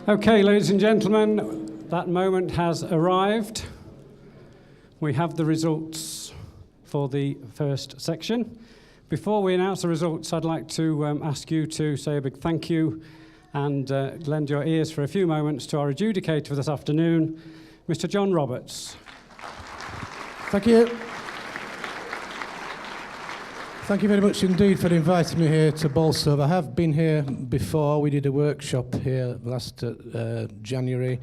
Okay, ladies and gentlemen, that moment has arrived. We have the results for the first section. Before we announce the results, I'd like to ask you to say a big thank you and lend your ears for a few moments to our adjudicator for this afternoon, Mr. John Roberts. Thank you. Thank you very much indeed for inviting me here to Bolsover. I have been here before. We did a workshop here last January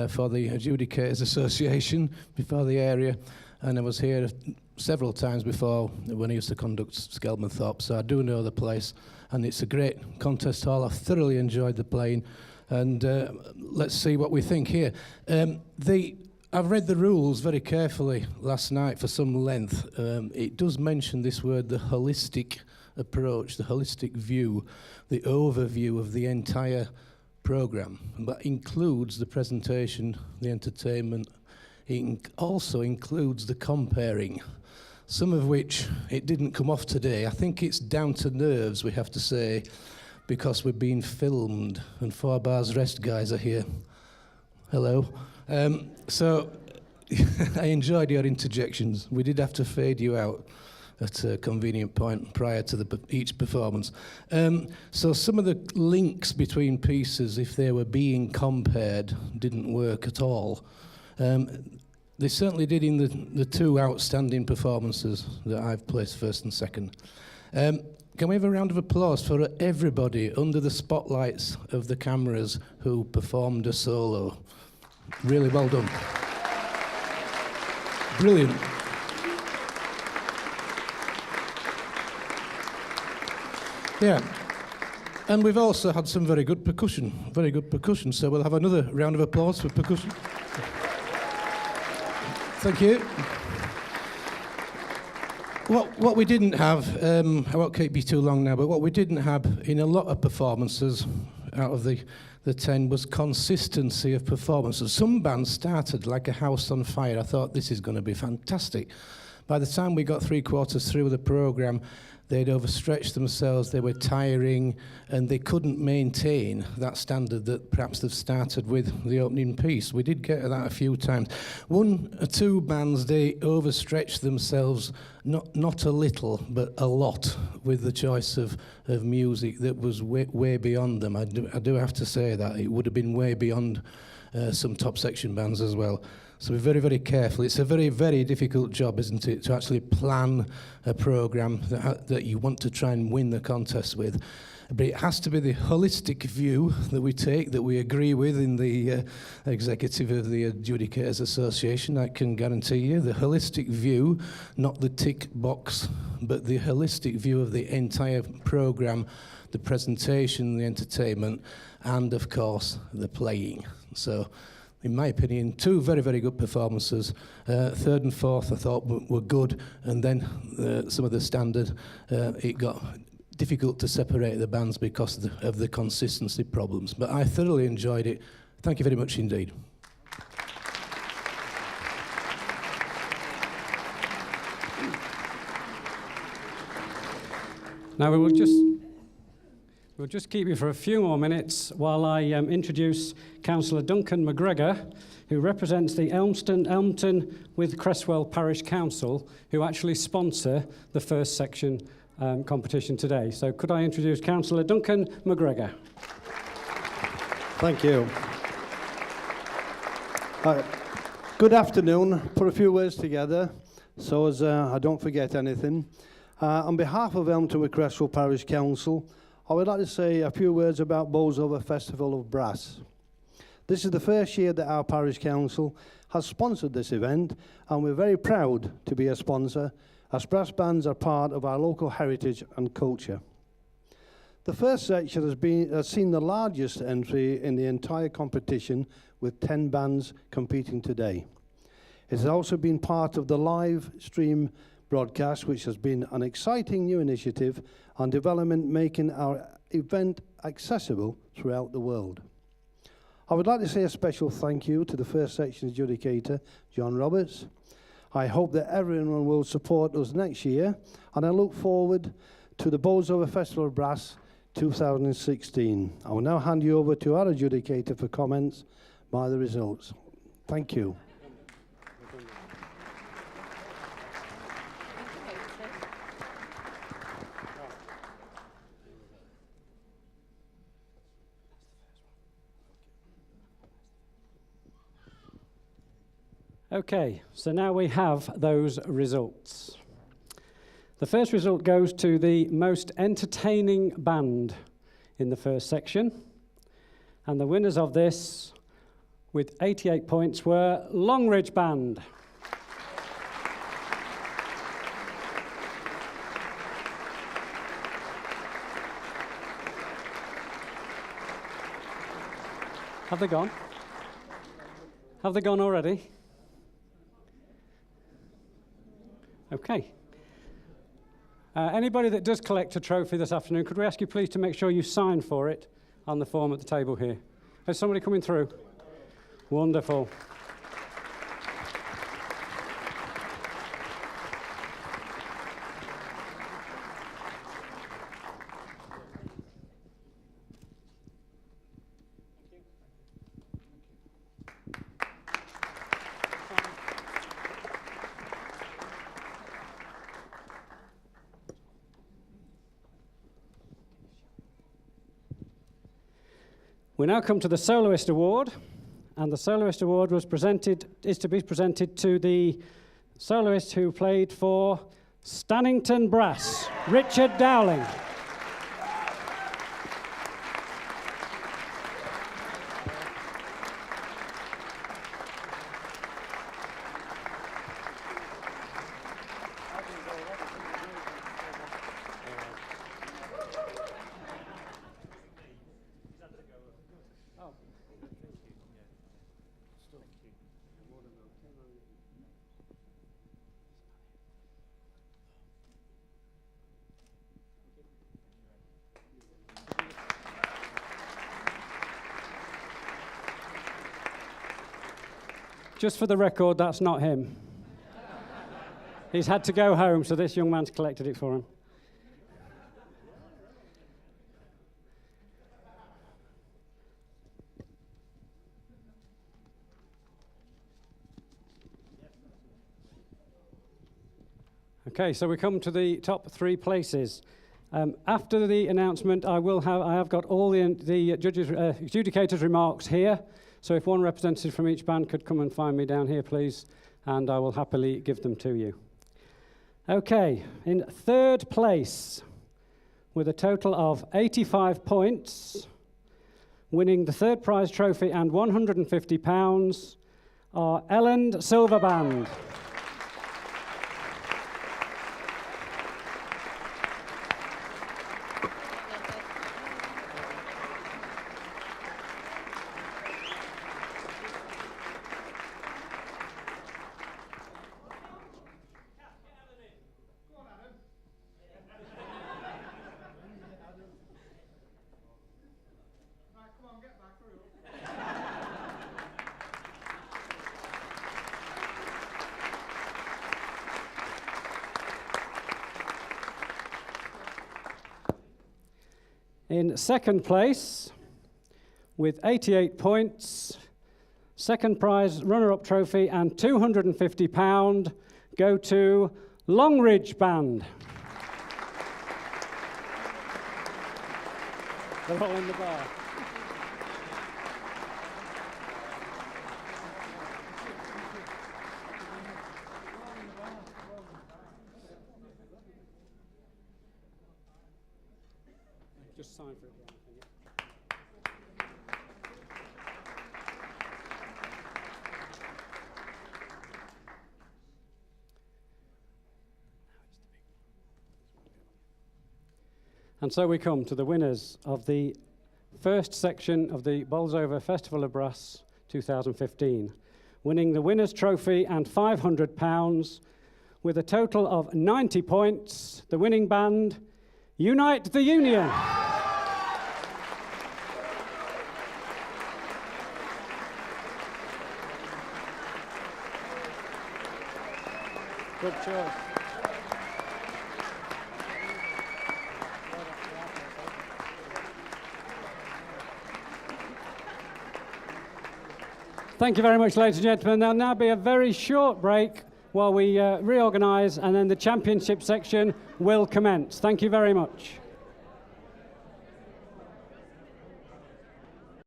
for the Adjudicators Association before the area, and I was here several times before when I used to conduct Skelmanthorpe, so I do know the place, and it's a great contest hall. I've thoroughly enjoyed the playing, and let's see what we think here. I've read the rules very carefully last night for some length. It does mention this word, the holistic approach, the holistic view, the overview of the entire programme. That includes the presentation, the entertainment. It also includes the comparing, some of which it didn't come off today. I think it's down to nerves, we have to say, because we're being filmed, and 4 Bars Rest guys are here. Hello. So I enjoyed your interjections. We did have to fade you out at a convenient point prior to each performance. So some of the links between pieces, if they were being compared, didn't work at all. They certainly did in the 2 outstanding performances that I've placed first and second. Can we have a round of applause for everybody under the spotlights of the cameras who performed a solo? Really well done. Brilliant. Yeah. And we've also had some very good percussion, so we'll have another round of applause for percussion. Thank you. What we didn't have, I won't keep you too long now, but what we didn't have in a lot of performances out of the 10 was consistency of performances. Some bands started like a house on fire. I thought, this is going to be fantastic. By the time we got 3/4 through the programme, they'd overstretched themselves, they were tiring, and they couldn't maintain that standard that perhaps they've started with the opening piece. We did get that a few times. 1 or 2 bands, they overstretched themselves, not a little, but a lot, with the choice of music that was way beyond them. I do have to say that. It would have been way beyond some top section bands as well. So we're very, very careful. It's a very, very difficult job, isn't it, to actually plan a programme that you want to try and win the contest with. But it has to be the holistic view that we take, that we agree with in the executive of the Adjudicators Association, I can guarantee you. The holistic view, not the tick box, but the holistic view of the entire programme, the presentation, the entertainment, and, of course, the playing. So, in my opinion, 2 very, very good performances. 3rd and 4th, I thought, were good. And then some of the standard, it got difficult to separate the bands because of the consistency problems. But I thoroughly enjoyed it. Thank you very much indeed. Now we'll just keep you for a few more minutes while I introduce Councillor Duncan McGregor, who represents the Elmton with Cresswell Parish Council, who actually sponsor the first section competition today. So could I introduce Councillor Duncan McGregor? Thank you. Good afternoon. Put a few words together so as I don't forget anything. On behalf of Elmton with Cresswell Parish Council, I would like to say a few words about Bolsover Festival of Brass. This is the first year that our parish council has sponsored this event, and we're very proud to be a sponsor, as brass bands are part of our local heritage and culture. The first section has seen the largest entry in the entire competition, with 10 bands competing today. It has also been part of the live stream broadcast, which has been an exciting new initiative on development, making our event accessible throughout the world. I would like to say a special thank you to the first section adjudicator, John Roberts. I hope that everyone will support us next year, and I look forward to the Bolsover Festival of Brass 2016. I will now hand you over to our adjudicator for comments by the results. Thank you. Okay, so now we have those results. The first result goes to the most entertaining band in the first section. And the winners of this, with 88 points, were Longridge Band. Have they gone? Have they gone already? Okay. Anybody that does collect a trophy this afternoon, could we ask you please to make sure you sign for it on the form at the table here? Is somebody coming through? Wonderful. We now come to the Soloist Award, and the Soloist Award is to be presented to the soloist who played for Stannington Brass, Richard Dowling. Just for the record, that's not him. He's had to go home, so this young man's collected it for him. Okay, so we come to the top three places. After the announcement, I have got all the judges' adjudicators' remarks here. So if one representative from each band could come and find me down here, please, and I will happily give them to you. Okay, in third place, with a total of 85 points, winning the third prize trophy and £150, are Elland Silver Band. In second place, with 88 points, second prize runner-up trophy and £250 go to Longridge Band. They're all in the bar. Just sign for it. And so we come to the winners of the first section of the Bolsover Festival of Brass 2015, winning the winner's trophy and £500 with a total of 90 points. The winning band, Unite the Union. Good choice. Thank you very much, ladies and gentlemen. There'll now be a very short break while we reorganise, and then the championship section will commence. Thank you very much.